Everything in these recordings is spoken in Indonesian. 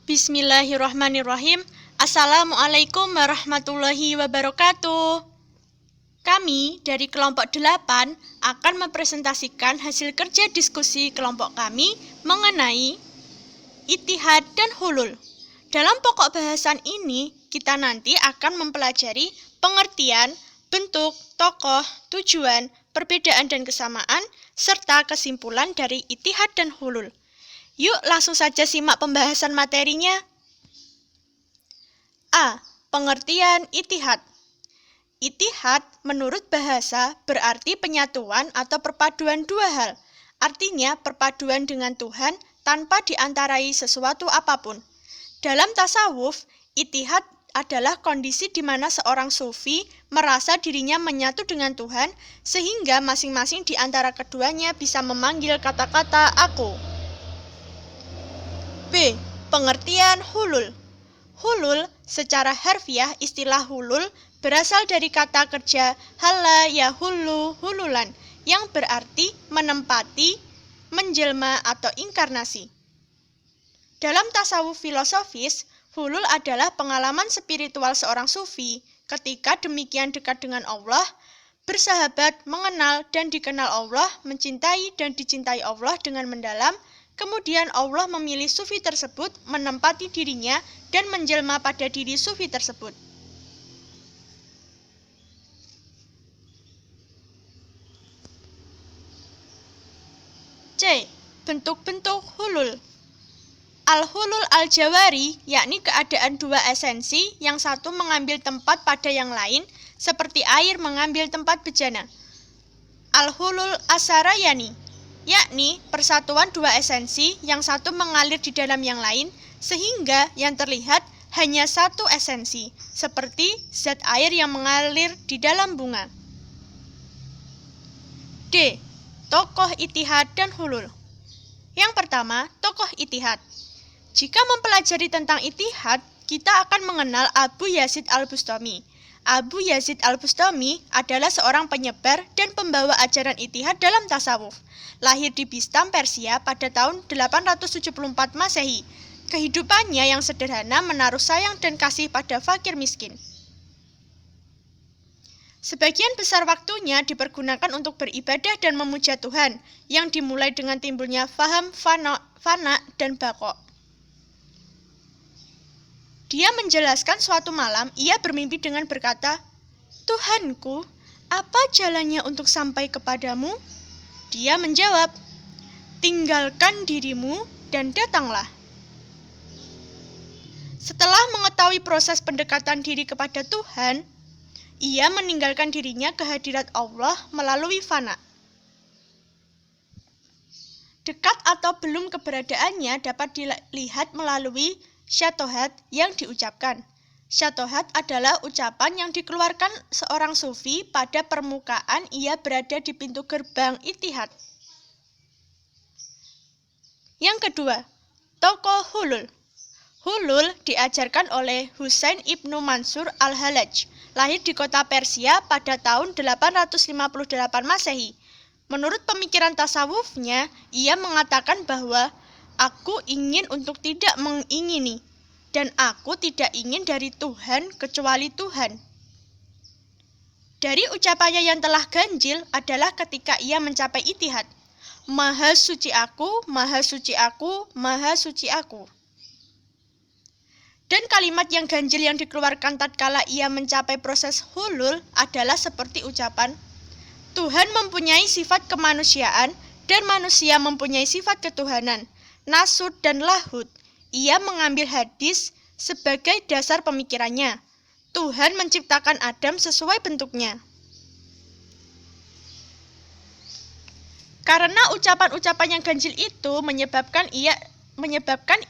Bismillahirrahmanirrahim. Assalamualaikum warahmatullahi wabarakatuh. Kami dari kelompok 8 akan mempresentasikan hasil kerja diskusi kelompok kami mengenai Ittihad dan Hulul. Dalam pokok bahasan ini, kita nanti akan mempelajari pengertian, bentuk, tokoh, tujuan, perbedaan dan kesamaan, serta kesimpulan dari Ittihad dan Hulul. Yuk langsung saja simak pembahasan materinya. A. Pengertian Ittihad. Ittihad menurut bahasa berarti penyatuan atau perpaduan dua hal. Artinya perpaduan dengan Tuhan tanpa diantarai sesuatu apapun. Dalam tasawuf, ittihad adalah kondisi di mana seorang sufi merasa dirinya menyatu dengan Tuhan sehingga masing-masing di antara keduanya bisa memanggil kata-kata aku. B. Pengertian hulul. Hulul secara harfiah istilah hulul berasal dari kata kerja hala yahullu hululan yang berarti menempati, menjelma atau inkarnasi. Dalam tasawuf filosofis, hulul adalah pengalaman spiritual seorang sufi ketika demikian dekat dengan Allah, bersahabat, mengenal dan dikenal Allah, mencintai dan dicintai Allah dengan mendalam. Kemudian Allah memilih sufi tersebut menempati dirinya dan menjelma pada diri sufi tersebut. C. Bentuk-bentuk hulul. Al-hulul al-jawari, yakni keadaan dua esensi, yang satu mengambil tempat pada yang lain, seperti air mengambil tempat bejana. Al-hulul asarayani, yakni persatuan dua esensi, yang satu mengalir di dalam yang lain, sehingga yang terlihat hanya satu esensi, seperti zat air yang mengalir di dalam bunga. D. Tokoh Ittihad dan Hulul. Yang pertama, tokoh Ittihad. Jika mempelajari tentang Ittihad, kita akan mengenal Abu Yazid al-Bustami. Abu Yazid al-Bustami adalah seorang penyebar dan pembawa ajaran Ittihad dalam tasawuf. Lahir di Bistam, Persia pada tahun 874 Masehi. Kehidupannya yang sederhana menaruh sayang dan kasih pada fakir miskin. Sebagian besar waktunya dipergunakan untuk beribadah dan memuja Tuhan, yang dimulai dengan timbulnya faham fana dan bako. Dia menjelaskan suatu malam, ia bermimpi dengan berkata, "Tuhanku, apa jalannya untuk sampai kepadamu?" Dia menjawab, "Tinggalkan dirimu dan datanglah." Setelah mengetahui proses pendekatan diri kepada Tuhan, ia meninggalkan dirinya ke hadirat Allah melalui fana. Dekat atau belum keberadaannya dapat dilihat melalui syatohat yang diucapkan. Syatohat adalah ucapan yang dikeluarkan seorang sufi pada permukaan ia berada di pintu gerbang Ittihad. Yang kedua, tokoh hulul. Hulul diajarkan oleh Husain ibnu Mansur al-Hallaj, lahir di kota Persia pada tahun 858 Masehi. Menurut pemikiran tasawufnya, ia mengatakan bahwa aku ingin untuk tidak mengingini, dan aku tidak ingin dari Tuhan kecuali Tuhan. Dari ucapannya yang telah ganjil adalah ketika ia mencapai ittihad. Maha suci aku, maha suci aku, maha suci aku. Dan kalimat yang ganjil yang dikeluarkan tatkala ia mencapai proses hulul adalah seperti ucapan, Tuhan mempunyai sifat kemanusiaan dan manusia mempunyai sifat ketuhanan. Nasud dan lahud. Ia mengambil hadis sebagai dasar pemikirannya. Tuhan menciptakan Adam sesuai bentuknya. Karena ucapan-ucapan yang ganjil itu menyebabkan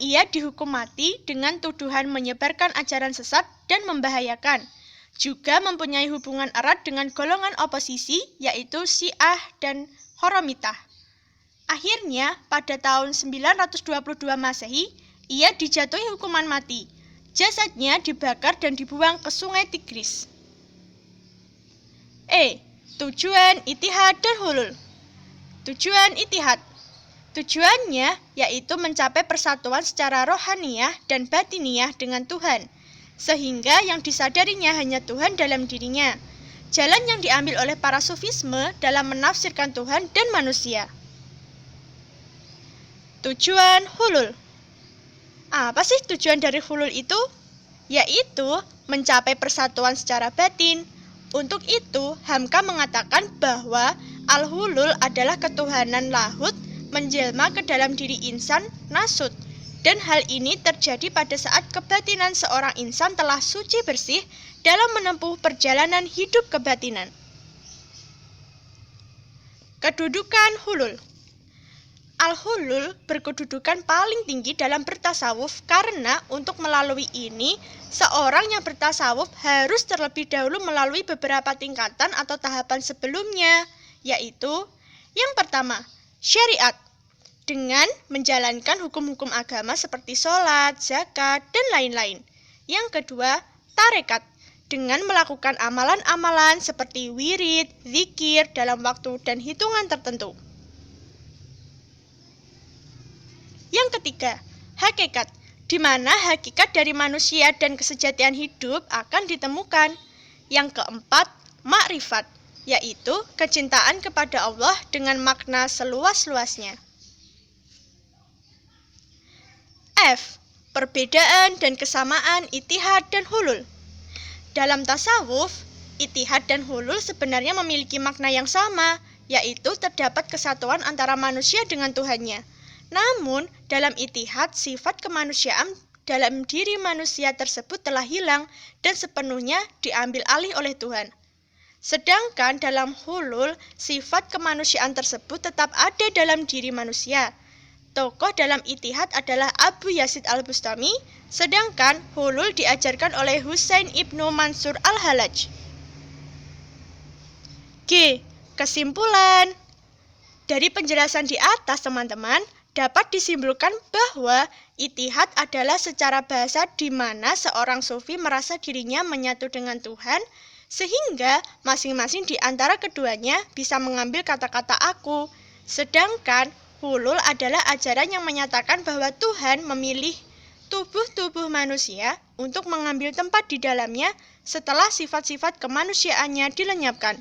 ia dihukum mati dengan tuduhan menyebarkan ajaran sesat dan membahayakan. Juga mempunyai hubungan erat dengan golongan oposisi, yaitu Syiah dan Horomitah. Akhirnya, pada tahun 922 Masehi, ia dijatuhi hukuman mati. Jasadnya dibakar dan dibuang ke sungai Tigris. E. Tujuan Ittihad dan Hulul. Tujuan Ittihad. Tujuannya yaitu mencapai persatuan secara rohaniah dan batiniah dengan Tuhan, sehingga yang disadarinya hanya Tuhan dalam dirinya. Jalan yang diambil oleh para sufisme dalam menafsirkan Tuhan dan manusia. Tujuan hulul. Apa sih tujuan dari hulul itu? Yaitu mencapai persatuan secara batin. Untuk itu, Hamka mengatakan bahwa al-hulul adalah ketuhanan lahut menjelma ke dalam diri insan nasut, dan hal ini terjadi pada saat kebatinan seorang insan telah suci bersih dalam menempuh perjalanan hidup kebatinan. Kedudukan hulul. Al-hulul berkedudukan paling tinggi dalam bertasawuf karena untuk melalui ini, seorang yang bertasawuf harus terlebih dahulu melalui beberapa tingkatan atau tahapan sebelumnya, yaitu yang pertama, syariat, dengan menjalankan hukum-hukum agama seperti sholat, zakat, dan lain-lain. Yang kedua, tarekat, dengan melakukan amalan-amalan seperti wirid, zikir dalam waktu dan hitungan tertentu. Yang ketiga, hakikat, di mana hakikat dari manusia dan kesejatian hidup akan ditemukan. Yang keempat, makrifat, yaitu kecintaan kepada Allah dengan makna seluas-luasnya. F. Perbedaan dan kesamaan ittihad dan hulul. Dalam tasawuf, ittihad dan hulul sebenarnya memiliki makna yang sama, yaitu terdapat kesatuan antara manusia dengan Tuhannya. Namun, dalam ittihad, sifat kemanusiaan dalam diri manusia tersebut telah hilang dan sepenuhnya diambil alih oleh Tuhan. Sedangkan dalam hulul, sifat kemanusiaan tersebut tetap ada dalam diri manusia. Tokoh dalam ittihad adalah Abu Yazid al-Bustami, sedangkan hulul diajarkan oleh Husain ibnu Mansur al-Hallaj. G. Kesimpulan. Dari penjelasan di atas, teman-teman, dapat disimpulkan bahwa ittihad adalah secara bahasa di mana seorang sufi merasa dirinya menyatu dengan Tuhan, sehingga masing-masing di antara keduanya bisa mengambil kata-kata aku. Sedangkan hulul adalah ajaran yang menyatakan bahwa Tuhan memilih tubuh-tubuh manusia untuk mengambil tempat di dalamnya setelah sifat-sifat kemanusiaannya dilenyapkan.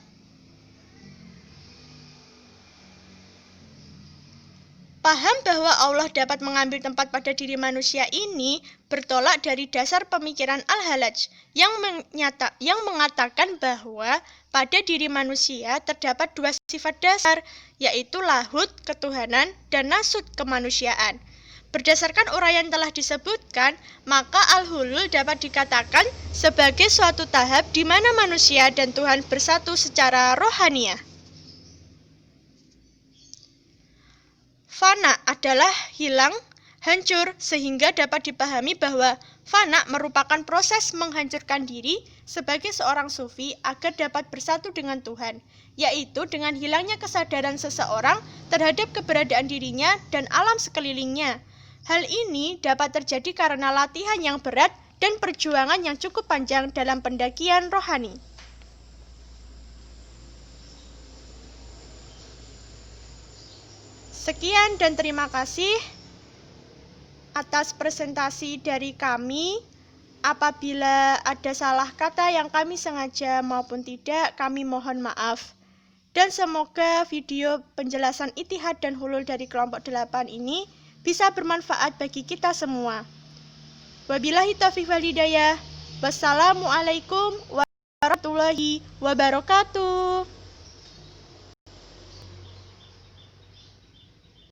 Paham bahwa Allah dapat mengambil tempat pada diri manusia ini bertolak dari dasar pemikiran Al-Hallaj yang mengatakan bahwa pada diri manusia terdapat dua sifat dasar, yaitu lahut, ketuhanan, dan nasut, kemanusiaan. Berdasarkan uraian telah disebutkan, maka al-hulul dapat dikatakan sebagai suatu tahap di mana manusia dan Tuhan bersatu secara rohaniah. Fana adalah hilang, hancur, sehingga dapat dipahami bahwa fana merupakan proses menghancurkan diri sebagai seorang sufi agar dapat bersatu dengan Tuhan, yaitu dengan hilangnya kesadaran seseorang terhadap keberadaan dirinya dan alam sekelilingnya. Hal ini dapat terjadi karena latihan yang berat dan perjuangan yang cukup panjang dalam pendakian rohani. Sekian dan terima kasih atas presentasi dari kami. Apabila ada salah kata yang kami sengaja maupun tidak, kami mohon maaf. Dan semoga video penjelasan ittihad dan hulul dari kelompok 8 ini bisa bermanfaat bagi kita semua. Wabillahi taufiq wal hidayah. Wassalamualaikum warahmatullahi wabarakatuh.